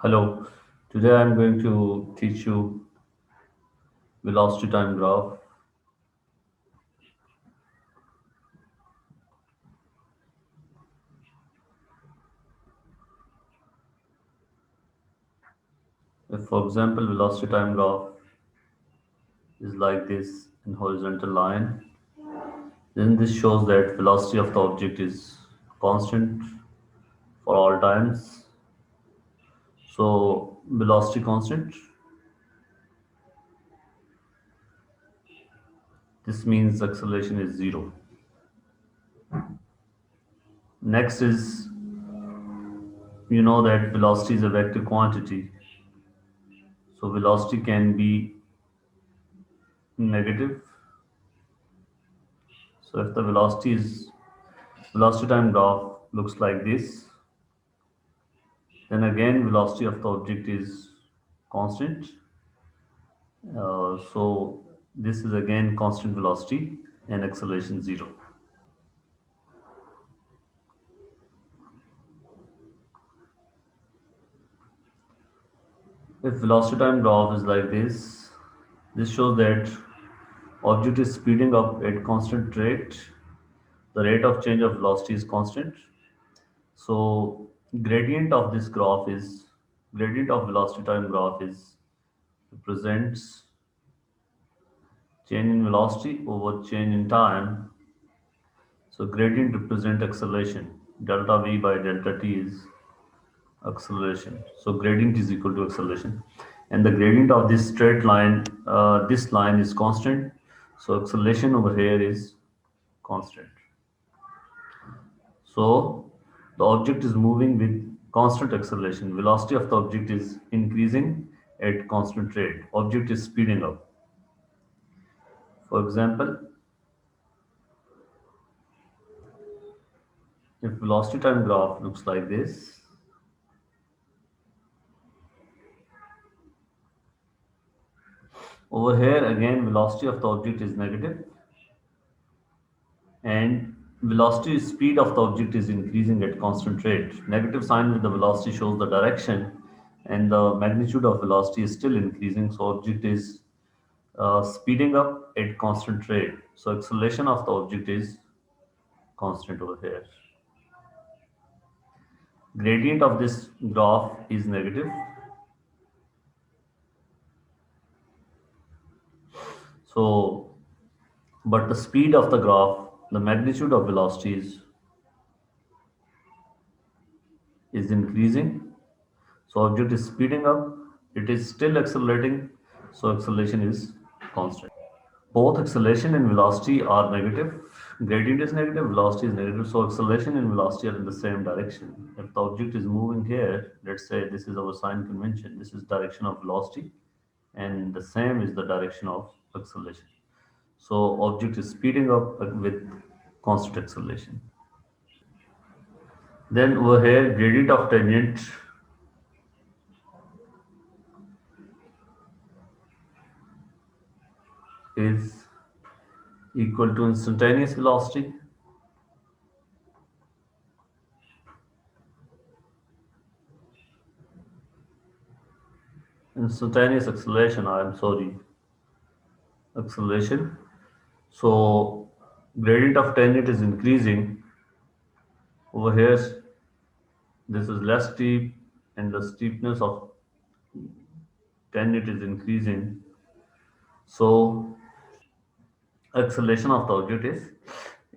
Hello, today I'm going to teach you velocity time graph. If, for example, velocity time graph is like this in horizontal line, then this shows that velocity of the object is constant for all times. So velocity constant, this means acceleration is zero. Next is you know that velocity is a vector quantity. So velocity can be negative. So if the velocity time graph looks like this, then again velocity of the object is constant. So this is again constant velocity and acceleration zero. If velocity time graph is like this shows that object is speeding up at constant rate. The rate of change of velocity is constant. So gradient of velocity time graph is represents change in velocity over change in time. So gradient represent acceleration. Delta v by delta t is acceleration. So gradient is equal to acceleration, and the gradient of this line is constant. So acceleration over here is constant. So the object is moving with constant acceleration. Velocity of the object is increasing at constant rate. Object is speeding up. For example, if velocity time graph looks like this, over here again velocity of the object is negative and velocity speed of the object is increasing at constant rate. Negative sign with the velocity shows the direction and the magnitude of velocity is still increasing. So object is speeding up at constant rate. So acceleration of the object is constant over here. Gradient of this graph is negative. So, but the speed of the graph, the magnitude of velocity is increasing. So object is speeding up, it is still accelerating, so acceleration is constant. Both acceleration and velocity are negative. Gradient is negative, velocity is negative, so acceleration and velocity are in the same direction. If the object is moving here, let's say this is our sign convention, this is direction of velocity, and the same is the direction of acceleration. So object is speeding up with constant acceleration. Then over here, gradient of tangent is equal to instantaneous velocity. Instantaneous acceleration, I am sorry, acceleration. So gradient of tangent is increasing. Over here, this is less steep and the steepness of tangent is increasing. So acceleration of the object is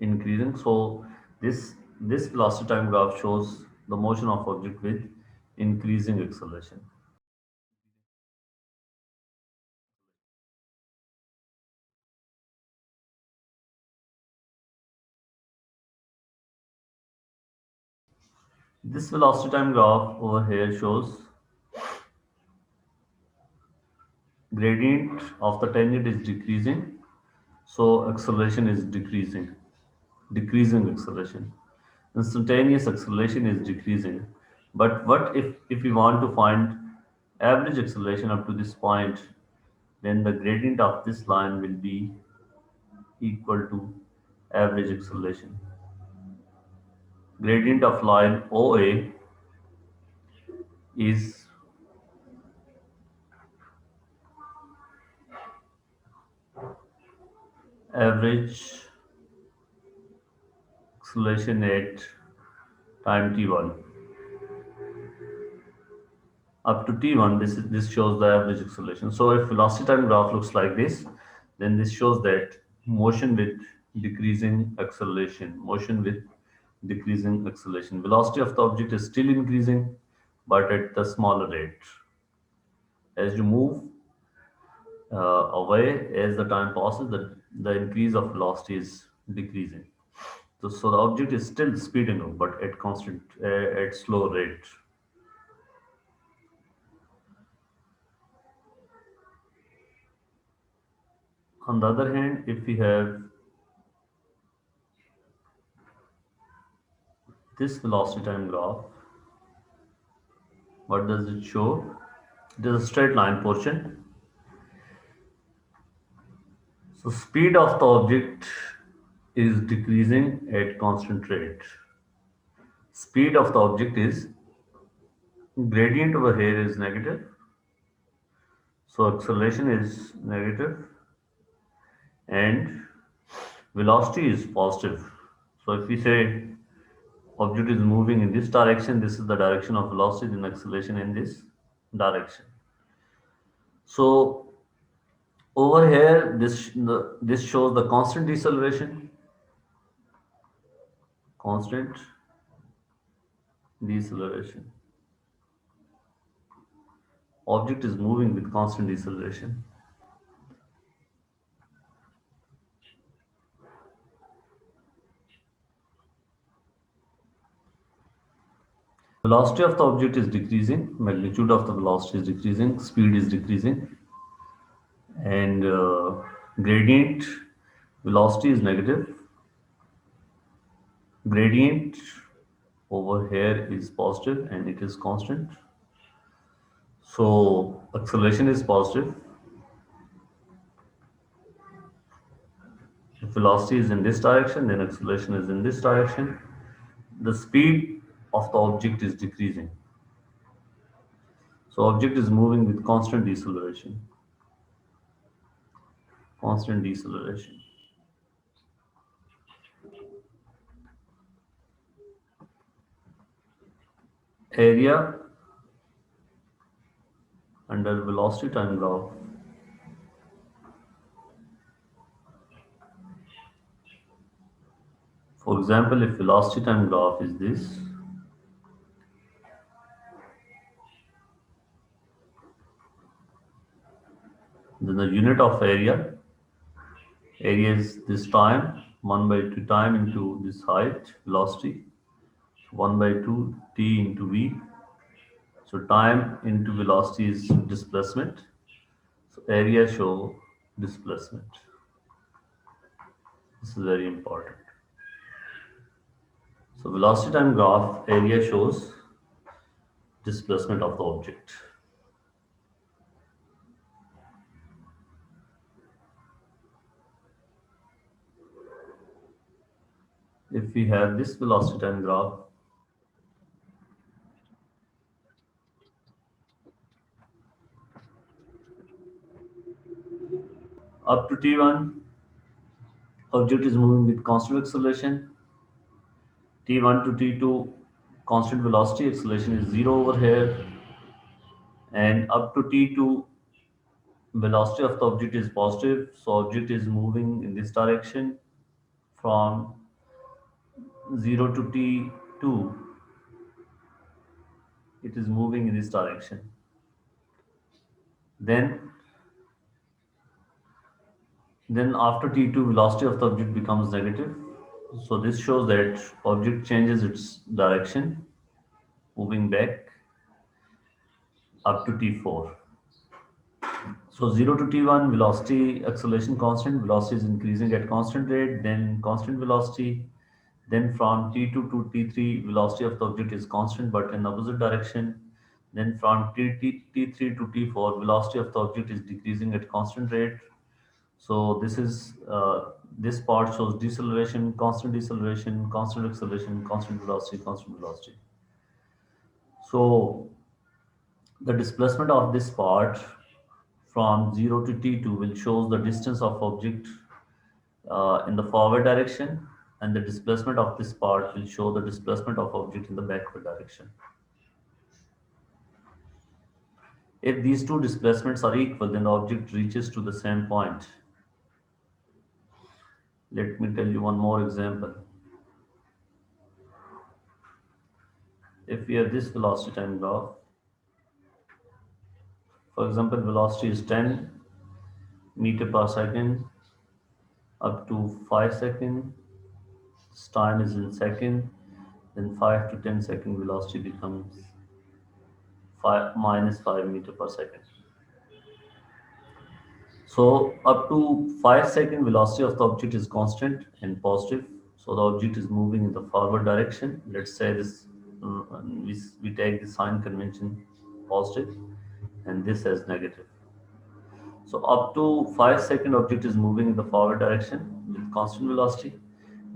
increasing. So this velocity time graph shows the motion of object with increasing acceleration. This velocity time graph over here shows gradient of the tangent is decreasing, so acceleration is decreasing acceleration. Instantaneous acceleration is decreasing. But what if we want to find average acceleration up to this point, then the gradient of this line will be equal to average acceleration. Gradient of line OA is average acceleration at time t1 up to t1. This shows the average acceleration. So if velocity time graph looks like this, then this shows that motion with decreasing acceleration, motion with decreasing acceleration. Velocity of the object is still increasing, but at the smaller rate. As you move away, as the time passes, the increase of velocity is decreasing. So the object is still speeding up, but at constant, at slow rate. On the other hand, if we have this velocity time graph, what does it show? It is a straight line portion. So speed of the object is decreasing at constant rate. Speed of the object is gradient over here is negative. So acceleration is negative and velocity is positive. So if we say object is moving in this direction, this is the direction of velocity, then acceleration in this direction. So over here, this shows the constant deceleration, constant deceleration. Object is moving with constant deceleration. Velocity of the object is decreasing, magnitude of the velocity is decreasing, speed is decreasing, and gradient velocity is negative. Gradient over here is positive and it is constant. So acceleration is positive. If velocity is in this direction, then acceleration is in this direction. The speed of the object is decreasing. So object is moving with constant deceleration. Constant deceleration. Area under velocity time graph. For example, if velocity time graph is this, then the unit of area is this time, 1 by 2 time into this height, velocity, 1 by 2 t into v. So time into velocity is displacement. So area show displacement. This is very important. So velocity time graph area shows displacement of the object. If we have this velocity time graph, up to t1, object is moving with constant acceleration. T1 to T2, constant velocity, acceleration is 0 over here. And up to T2, velocity of the object is positive. So object is moving in this direction from 0 to T2. It is moving in this direction. Then, then after T2, velocity of the object becomes negative. So this shows that object changes its direction, moving back up to T4. So 0 to t1, velocity, acceleration constant, velocity is increasing at constant rate, then constant velocity. Then from t2 to t3, velocity of the object is constant but in opposite direction. Then from t3 to t4, velocity of the object is decreasing at constant rate. So this part shows deceleration, constant acceleration, constant velocity, constant velocity. So the displacement of this part from 0 to t2 will shows the distance of object in the forward direction, and the displacement of this part will show the displacement of object in the backward direction. If these two displacements are equal, then the object reaches to the same point. Let me tell you one more example. If we have this velocity time graph, for example, velocity is 10 meter per second up to 5 second, time is in second, then 5 to 10 second velocity becomes 5 minus 5 meter per second. So up to 5 second velocity of the object is constant and positive. So the object is moving in the forward direction. Let's say this we take the sign convention positive and this as negative. So up to 5 second object is moving in the forward direction with constant velocity.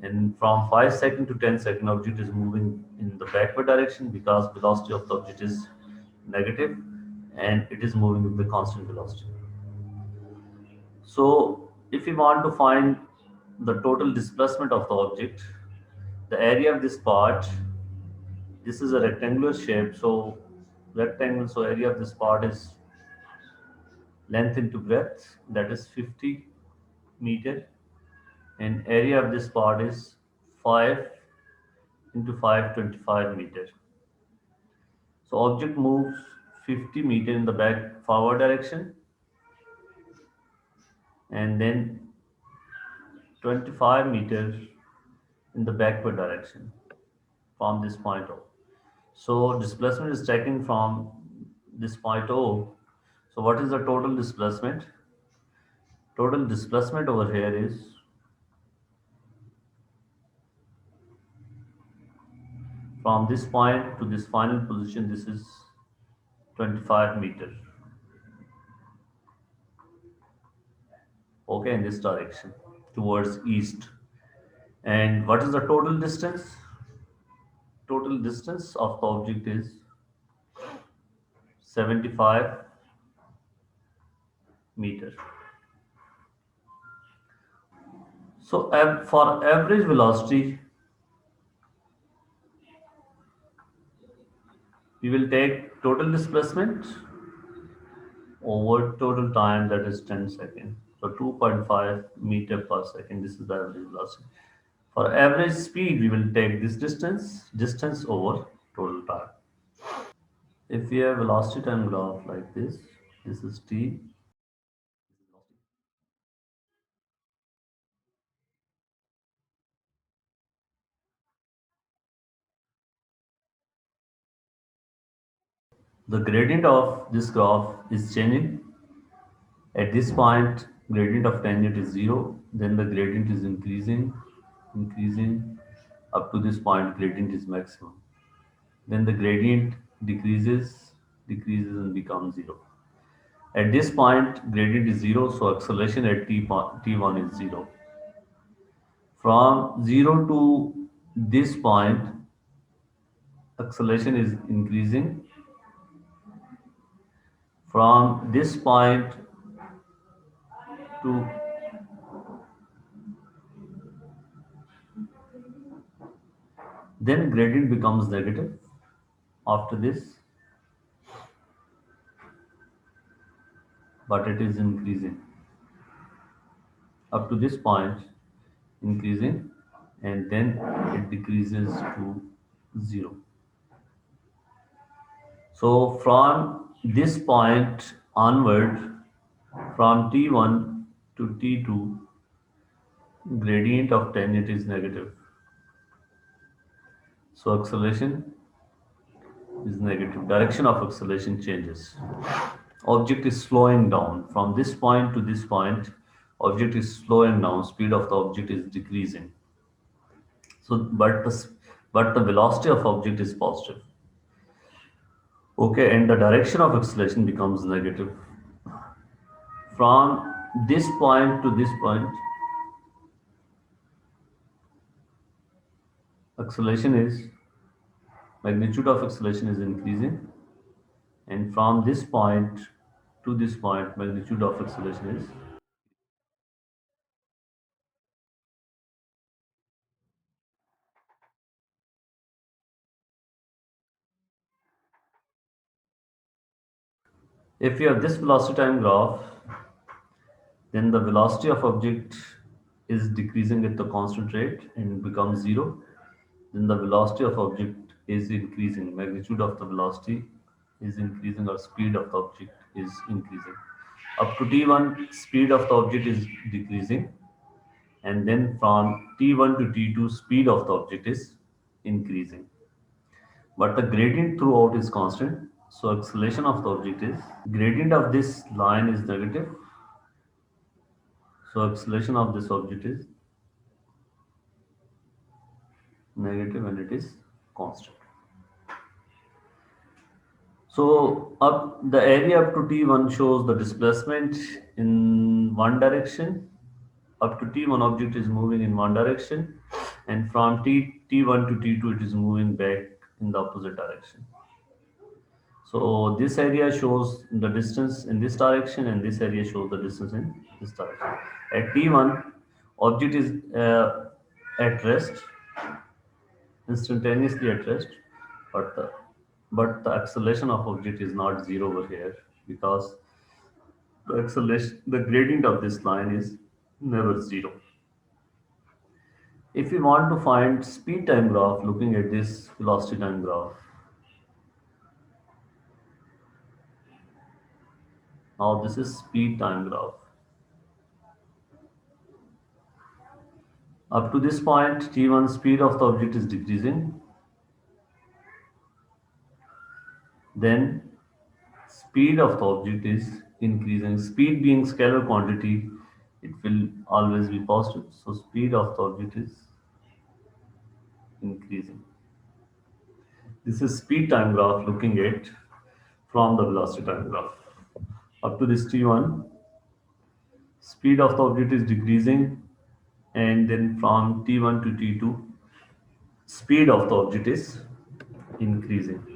And from 5 second to 10 second object is moving in the backward direction because velocity of the object is negative and it is moving with the constant velocity. So if we want to find the total displacement of the object, the area of this part, this is a rectangular shape, so rectangle, so area of this part is length into breadth, that is 50 meter, and area of this part is 5 into 5, 25 meter. So object moves 50 meter in the back forward direction and then 25 meter in the backward direction from this point O. So displacement is taken from this point O. So what is the total displacement? Total displacement over here is from this point to this final position, this is 25 meter. Okay, in this direction towards east. And what is the total distance? Total distance of the object is 75 meter. So for average velocity, we will take total displacement over total time, that is 10 seconds. So 2.5 meter per second, this is the average velocity. For average speed, we will take this distance over total time. If we have velocity time graph like this is t. The gradient of this graph is changing. At this point, gradient of tangent is zero. Then the gradient is increasing. Up to this point, gradient is maximum. Then the gradient decreases and becomes zero. At this point, gradient is zero, so acceleration at t1 is zero. From zero to this point, acceleration is increasing. From this point to then gradient becomes negative after this, but it is increasing up to this point, increasing, and then it decreases to zero. So from this point onward, from T1 to T2, gradient of tangent is negative. So acceleration is negative. Direction of acceleration changes. Object is slowing down. From this point to this point, object is slowing down. Speed of the object is decreasing. So, but the velocity of object is positive. Okay, and the direction of acceleration becomes negative. From this point to this point, acceleration is magnitude of acceleration is increasing, and from this point to this point, magnitude of acceleration is If you have this velocity time graph, then the velocity of object is decreasing at the constant rate and becomes zero. Then the velocity of object is increasing. Magnitude of the velocity is increasing or speed of the object is increasing. Up to t1, speed of the object is decreasing, and then from t1 to t2, speed of the object is increasing. But the gradient throughout is constant. So acceleration of the object is gradient of this line is negative. So acceleration of this object is negative and it is constant. So up the area up to T1 shows the displacement in one direction. Up to T1 object is moving in one direction, and from T1 to T2 it is moving back in the opposite direction. So this area shows the distance in this direction, and this area shows the distance in this direction. At T1, object is at rest, instantaneously at rest, but the acceleration of object is not zero over here because the gradient of this line is never zero. If we want to find speed time graph looking at this velocity time graph, now this is speed time graph. Up to this point, t1 speed of the object is decreasing, then speed of the object is increasing. Speed being scalar quantity, it will always be positive. So speed of the object is increasing. This is speed time graph looking at from the velocity time graph. Up to this t1, speed of the object is decreasing, and then from t1 to t2, speed of the object is increasing.